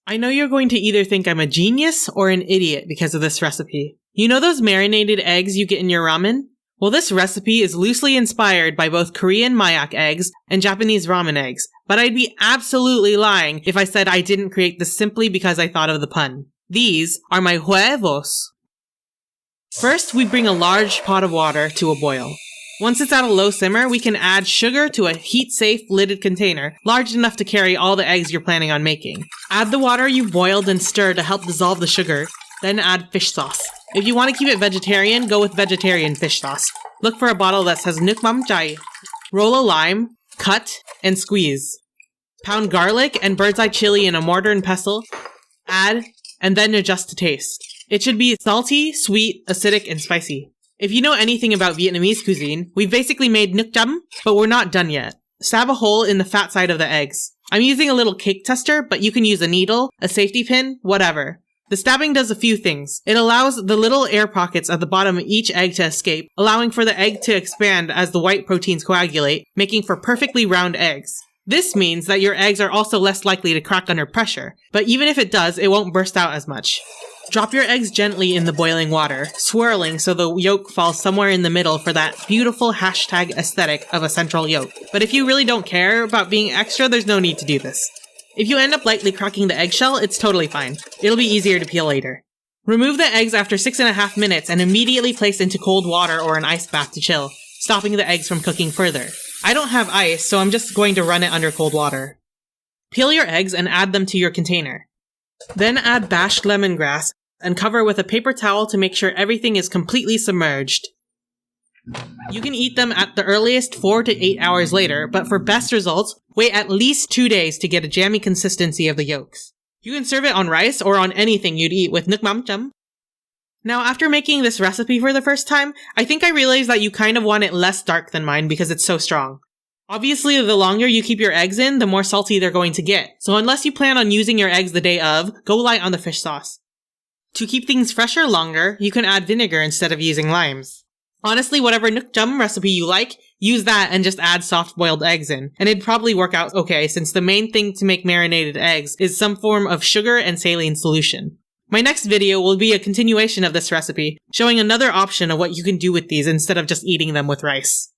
I know you're going to either think I'm a genius or an idiot because of this recipe. You know those marinated eggs you get in your ramen? Well, this recipe is loosely inspired by both Korean Mayak eggs and Japanese ramen eggs, but I'd be absolutely lying if I said I didn't create this simply because I thought of the pun. These are my huevos. First, we bring a large pot of water to a boil. Once it's at a low simmer, we can add sugar to a heat-safe lidded container, large enough to carry all the eggs you're planning on making. Add the water you've boiled and stir to help dissolve the sugar, then add fish sauce. If you want to keep it vegetarian, go with vegetarian fish sauce. Look for a bottle that says Nuke Umami. Roll a lime, cut, and squeeze. Pound garlic and bird's eye chili in a mortar and pestle, add, and then adjust to taste. It should be salty, sweet, acidic, and spicy. If you know anything about Vietnamese cuisine, we've basically made nước chấm, but we're not done yet. Stab a hole in the fat side of the eggs. I'm using a little cake tester, but you can use a needle, a safety pin, whatever. The stabbing does a few things. It allows the little air pockets at the bottom of each egg to escape, allowing for the egg to expand as the white proteins coagulate, making for perfectly round eggs. This means that your eggs are also less likely to crack under pressure, but even if it does, it won't burst out as much. Drop your eggs gently in the boiling water, swirling so the yolk falls somewhere in the middle for that beautiful hashtag aesthetic of a central yolk. But if you really don't care about being extra, there's no need to do this. If you end up lightly cracking the eggshell, it's totally fine. It'll be easier to peel later. Remove the eggs after 6.5 minutes and immediately place into cold water or an ice bath to chill, stopping the eggs from cooking further. I don't have ice, so I'm just going to run it under cold water. Peel your eggs and add them to your container. Then add bashed lemongrass and cover with a paper towel to make sure everything is completely submerged. You can eat them at the earliest 4 to 8 hours later, but for best results, wait at least 2 days to get a jammy consistency of the yolks. You can serve it on rice or on anything you'd eat with nước chấm. Now, after making this recipe for the first time, I think I realized that you kind of want it less dark than mine because it's so strong. Obviously, the longer you keep your eggs in, the more salty they're going to get, so unless you plan on using your eggs the day of, go light on the fish sauce. To keep things fresher longer, you can add vinegar instead of using limes. Honestly, whatever nước chấm recipe you like, use that and just add soft-boiled eggs in, and it'd probably work out okay since the main thing to make marinated eggs is some form of sugar and saline solution. My next video will be a continuation of this recipe, showing another option of what you can do with these instead of just eating them with rice.